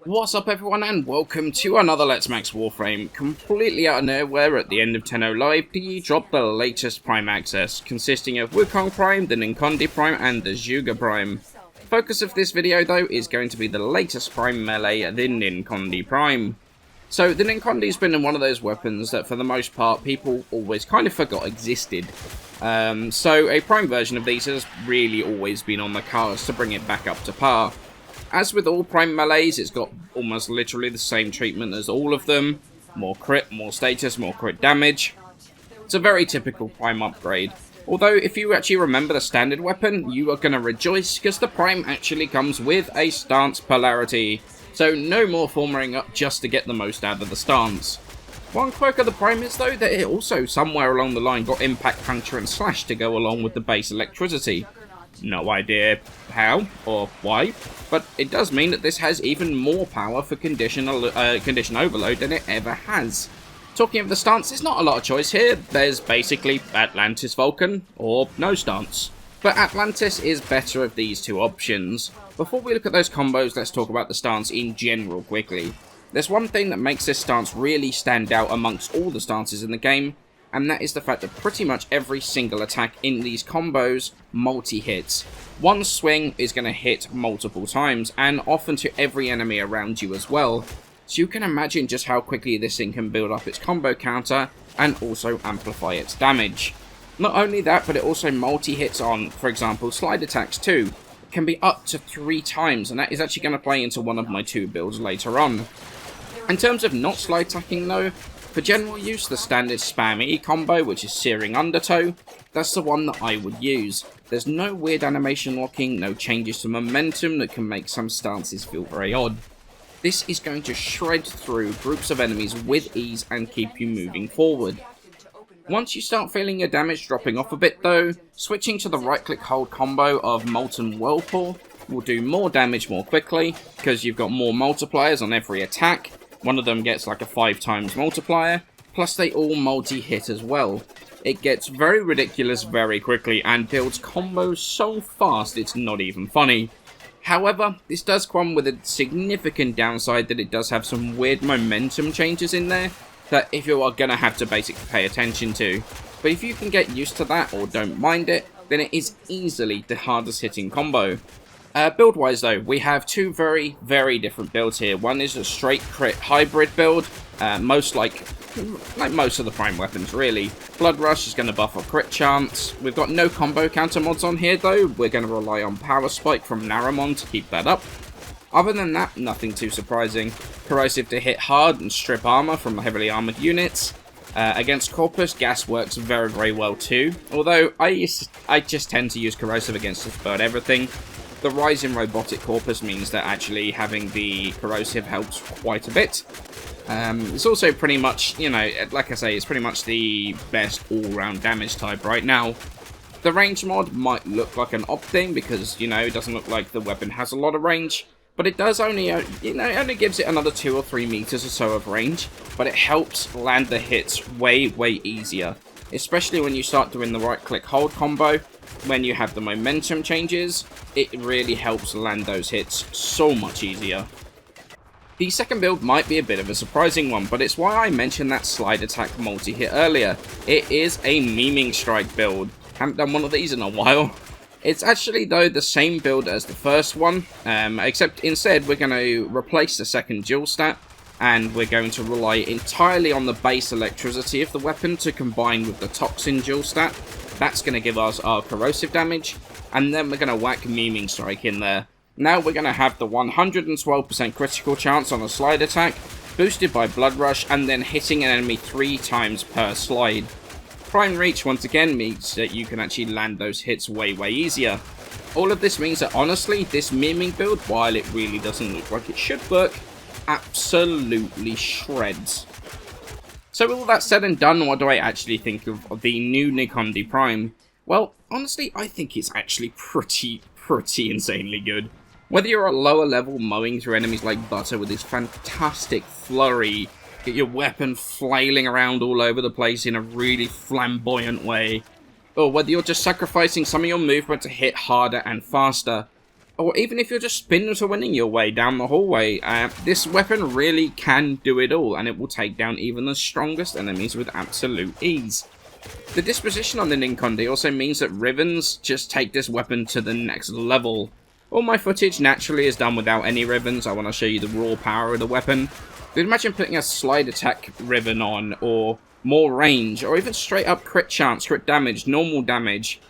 What's up everyone and welcome to another Let's Max Warframe. Completely out of nowhere at the end of 10.0 Live, PE dropped the latest Prime access, consisting of Wukong Prime, the Ninkondi Prime and the Zhuge Prime. Focus of this video though is going to be the latest Prime melee, the Ninkondi Prime. So the Ninkondi's been one of those weapons that for the most part people always kind of forgot existed. So a Prime version of these has really always been on the cards to bring it back up to par. As with all Prime melees, it's got almost literally the same treatment as all of them. More crit, more status, more crit damage. It's a very typical Prime upgrade. Although, if you actually remember the standard weapon, you are going to rejoice because the Prime actually comes with a stance polarity. So no more forming up just to get the most out of the stance. One quirk of the Prime is though that it also somewhere along the line got impact, puncture and slash to go along with the base electricity. No idea how or why, but it does mean that this has even more power for condition overload than it ever has. Talking of the stance, there's not a lot of choice here. There's basically Atlantis Vulcan or no stance. But Atlantis is better of these two options. Before we look at those combos, let's talk about the stance in general quickly. There's one thing that makes this stance really stand out amongst all the stances in the game, and that is the fact that pretty much every single attack in these combos multi-hits. One swing is going to hit multiple times, and often to every enemy around you as well. So you can imagine just how quickly this thing can build up its combo counter, and also amplify its damage. Not only that, but it also multi-hits on, for example, slide attacks too. It can be up to 3 times, and that is actually going to play into one of my 2 builds later on. In terms of not slide attacking though, for general use, the standard spam E combo, which is Searing Undertow, that's the one that I would use. There's no weird animation locking, no changes to momentum that can make some stances feel very odd. This is going to shred through groups of enemies with ease and keep you moving forward. Once you start feeling your damage dropping off a bit though, switching to the right click hold combo of Molten Whirlpool will do more damage more quickly, because you've got more multipliers on every attack. One of them gets like a 5 times multiplier, plus they all multi-hit as well. It gets very ridiculous very quickly and builds combos so fast it's not even funny. However, this does come with a significant downside that it does have some weird momentum changes in there that if you are going to have to basically pay attention to. But if you can get used to that or don't mind it, then it is easily the hardest hitting combo. Build-wise though, we have 2 very, very different builds here. One is a straight crit hybrid build, like most of the Prime weapons really. Blood Rush is going to buff our crit chance. We've got no combo counter mods on here though. We're going to rely on Power Spike from Naramon to keep that up. Other than that, nothing too surprising. Corrosive to hit hard and strip armor from heavily armored units. Against Corpus, gas works very, very well too. Although I just tend to use Corrosive against just about everything. The rise in robotic corpus means that actually having the corrosive helps quite a bit. It's also pretty much, you know, like I say, it's pretty much the best all-round damage type right now. The range mod might look like an odd thing because, you know, it doesn't look like the weapon has a lot of range. But it does only, you know, it only gives it another 2 or 3 meters or so of range. But it helps land the hits way, way easier. Especially when you start doing the right-click hold combo. When you have the momentum changes, it really helps land those hits so much easier. The second build might be a bit of a surprising one, but it's why I mentioned that slide attack multi-hit earlier. It is a memeing strike build. Haven't done one of these in a while. It's actually, though, the same build as the first one, except instead we're going to replace the second dual stat, and we're going to rely entirely on the base electricity of the weapon to combine with the toxin dual stat. That's going to give us our corrosive damage, and then we're going to whack Memeing Strike in there. Now we're going to have the 112% critical chance on a slide attack, boosted by Blood Rush, and then hitting an enemy 3 times per slide. Prime Reach once again means that you can actually land those hits way, way easier. All of this means that honestly, this Memeing build, while it really doesn't look like it should work, absolutely shreds. So with all that said and done, what do I actually think of the new Ninkondi Prime? Well, honestly, I think it's actually pretty insanely good. Whether you're at lower level mowing through enemies like butter with this fantastic flurry, get your weapon flailing around all over the place in a really flamboyant way, or whether you're just sacrificing some of your movement to hit harder and faster, or even if you're just spin to winning your way down the hallway, this weapon really can do it all, and it will take down even the strongest enemies with absolute ease. The disposition on the Ninkondi also means that Rivens just take this weapon to the next level. All my footage naturally is done without any Rivens. I want to show you the raw power of the weapon. But imagine putting a slide attack Riven on, or more range, or even straight up crit chance, crit damage, normal damage,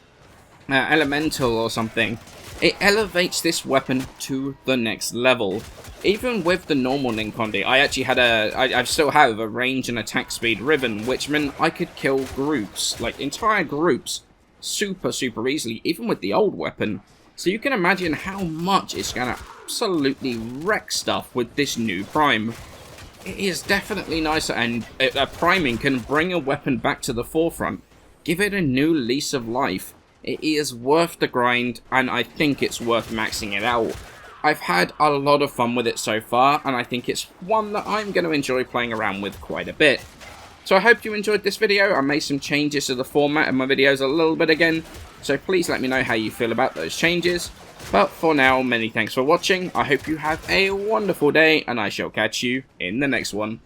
elemental or something. It elevates this weapon to the next level. Even with the normal Ninkondi, I actually had I still have a range and attack speed Riven, which meant I could kill groups, like entire groups, super easily, even with the old weapon. So you can imagine how much it's going to absolutely wreck stuff with this new Prime. It is definitely nicer, and priming can bring a weapon back to the forefront, give it a new lease of life. It is worth the grind, and I think it's worth maxing it out. I've had a lot of fun with it so far, and I think it's one that I'm going to enjoy playing around with quite a bit. So I hope you enjoyed this video. I made some changes to the format of my videos a little bit again, so please let me know how you feel about those changes. But for now, many thanks for watching. I hope you have a wonderful day, and I shall catch you in the next one.